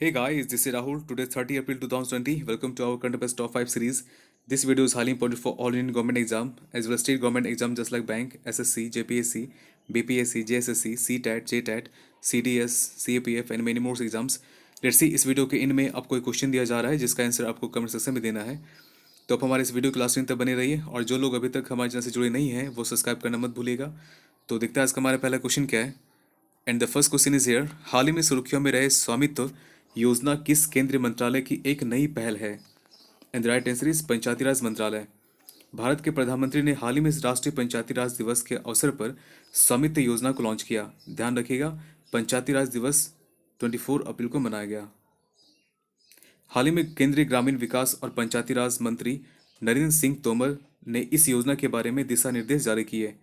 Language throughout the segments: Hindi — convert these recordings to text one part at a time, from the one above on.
Hey guys, this is Rahul. Today 30 April 2020. Welcome to our Current Affairs Top 5 series. This video is highly important for all Indian government exam as well as state government exam just like bank, SSC, JPSC, BPSC, JSSC, CTAT, JTAT, CDS, CAPF and many more exams. Let's see इस वीडियो के इन में आपको एक क्वेश्चन दिया जा रहा है जिसका आंसर आपको कमेंट सेक्शन में देना है। तो आप हमारे इस वीडियो क्लास तक बने रहिए और जो लोग अभी तक हमारे चैनल से जुड़े नहीं हैं वो सब्सक्राइब करना मत भूलिएगा। तो देखते हैं आज का हमारा पहला क्वेश्चन क्या है। And the first question is here. हाल ही में सुर्खियों में रहे स्वामित्व योजना किस केंद्रीय मंत्रालय की एक नई पहल है? And the right answer is Panchayati Raj मंत्रालय। भारत के प्रधानमंत्री ने हाल ही में राष्ट्रीय पंचायती राज दिवस के अवसर पर स्वामित्व योजना को लॉन्च किया। ध्यान रखिएगा, पंचायती राज दिवस 24 अप्रैल को मनाया गया। हाल ही में केंद्रीय ग्रामीण विकास और पंचायती राज मंत्री नरेंद्र सिंह तोमर ने इस योजना के बारे में दिशा निर्देश जारी किए।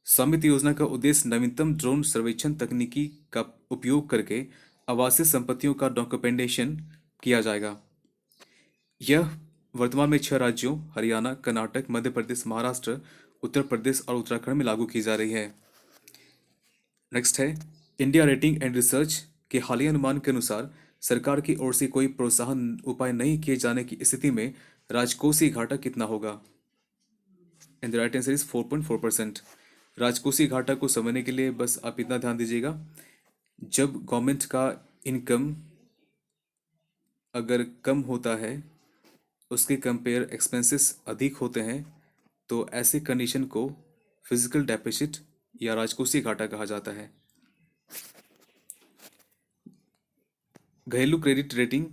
स्वामित्व योजना का उद्देश्य नवीनतम ड्रोन सर्वेक्षण तकनीकी का उपयोग करके आवासीय संपत्तियों का डॉक्यूमेंटेशन किया जाएगा। यह वर्तमान में 6 राज्यों हरियाणा, कर्नाटक, मध्य प्रदेश, महाराष्ट्र, उत्तर प्रदेश और उत्तराखंड में लागू की जा रही है। नेक्स्ट है, इंडिया रेटिंग एंड रिसर्च के हालिया अनुमान के अनुसार सरकार की ओर से कोई प्रोत्साहन उपाय नहीं किए जाने की स्थिति में राजकोषीय घाटा कितना होगा? And the right answer is 4.4%। राजकोषीय घाटा को समझने के लिए बस आप इतना ध्यान दीजिएगा, जब गवर्नमेंट का इनकम अगर कम होता है, उसके कंपेयर एक्सपेंसेस अधिक होते हैं, तो ऐसे कंडीशन को फिजिकल डेफिसिट या राजकोषीय घाटा कहा जाता है। घरेलू credit rating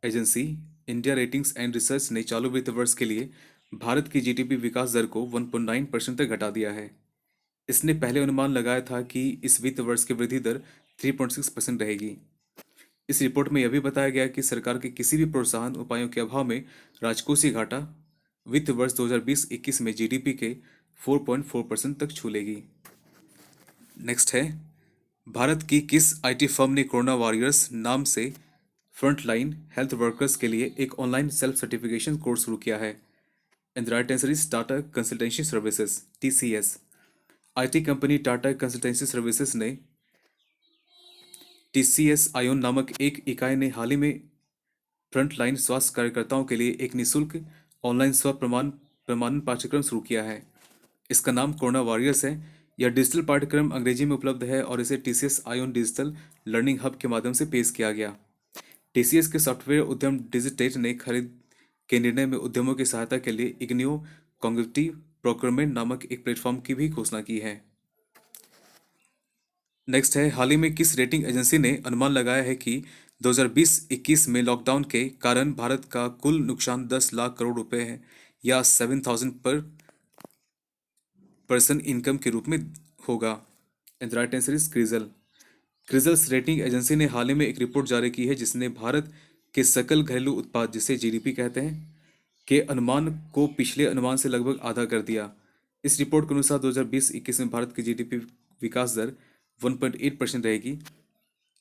agency India ratings and research ने चालू वित्त वर्ष के लिए भारत की जीडीपी विकास दर को 1.9% तक घटा दिया है। इसने पहले अनुमान लगाया था कि इस वित्त वर्ष की वृद्धि दर 3.6% रहेगी। इस रिपोर्ट में यह भी बताया गया कि सरकार के किसी भी प्रोत्साहन उपायों के अभाव में राजकोषीय घाटा वित्त वर्ष 2020-21 में जीडीपी के 4.4% तक छू लेगी। नेक्स्ट है, भारत की किस आईटी फर्म ने कोरोना वॉरियर्स नाम से फ्रंटलाइन हेल्थ वर्कर्स के लिए एक ऑनलाइन सेल्फ सर्टिफिकेशन कोर्स शुरू किया है? And the right answer is Tata consultancy services, TCS। IT company Tata consultancy services ने TCS आयोन नामक एक इकाई ने हाल ही में फ्रंटलाइन स्वास्थ्य कार्यकर्ताओं के लिए एक निःशुल्क ऑनलाइन स्व प्रमाणन पाठ्यक्रम शुरू किया है। इसका नाम कोरोना वॉरियर्स है। यह डिजिटल पाठ्यक्रम अंग्रेजी में उपलब्ध है और इसे TCS ion digital learning hub के माध्यम से पेश किया गया। TCS के सॉफ्टवेयर उद्यम डिजिटेट ने खरीद के निर्णय में उद्यमों की सहायता के लिए इग्नियो कॉन्ग्रेटिव प्रोक्योरमेंट नामक एक प्लेटफॉर्म की भी घोषणा की है। नेक्स्ट है, हाल ही में किस रेटिंग एजेंसी ने अनुमान लगाया है कि 2020-21 में लॉकडाउन के कारण भारत का कुल नुकसान 10 लाख करोड़ रुपए है या 7,000 पर पर्सन इनकम के रूप में होगा? And right answer is CRISIL. CRISIL's rating agency ने हाल ही में एक रिपोर्ट जारी की है जिसने भारत के सकल घरेलू उत्पाद, जिसे जीडीपी कहते हैं, के अनुमान को पिछले अनुमान से लगभग आधा कर दिया। इस रिपोर्ट के अनुसार 2020-21 में भारत की जीडीपी विकास दर 1.8% रहेगी।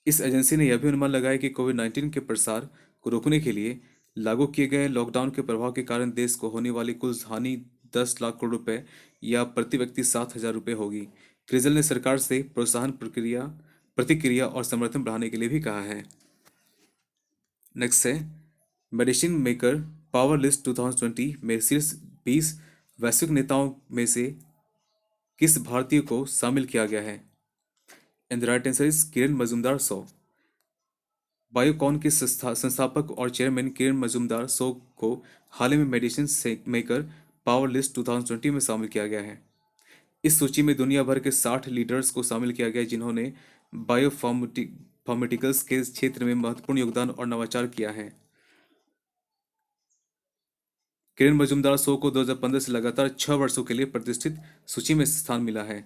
इस एजेंसी ने यह भी अनुमान लगाया कि कोविड-19 के प्रसार को रोकने के लिए लागू किए गए लॉकडाउन के प्रभाव के कारण देश को होने वाली कुल हानि 10 लाख करोड़ रुपए या प्रति व्यक्ति 7,000 रुपये होगी। क्रिजल ने सरकार से प्रोत्साहन प्रतिक्रिया और समर्थन बढ़ाने के लिए भी कहा है। नेक्स्ट है, मेडिसिन मेकर पावर लिस्ट 2020 में शीर्ष 20 वैश्विक नेताओं में से किस भारतीय को शामिल किया गया है? And the right answer is Kiran Majumdar show. Biocon के संस्थापक और चेयरमैन किरण मजूमदार शो को हाल ही में मेडिसिन मेकर पावर लिस्ट 2020 में शामिल किया गया है। इस सूची में दुनिया भर के 60 लीडर्स को शामिल किया गया है जिन्होंने बायोफार्मास्यूटिकल्स के क्षेत्र में महत्वपूर्ण योगदान और नवाचार किया है। किरण मजूमदार शो को 2015 से लगातार 6 वर्षों के लिए प्रतिष्ठित सूची में स्थान मिला है।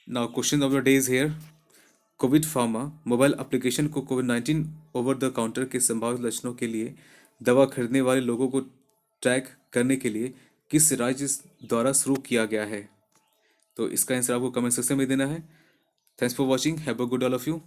Now question of the day is here. Covid pharma mobile application को कोविड-19 ओवर द काउंटर के संभावित लक्षणों के लिए दवा खरीदने वाले लोगों को ट्रैक करने के लिए किस राज्य द्वारा शुरू किया गया है? तो इसका आंसर आपको कमेंट सेक्शन में देना है। Thanks for watching, have a good all of you.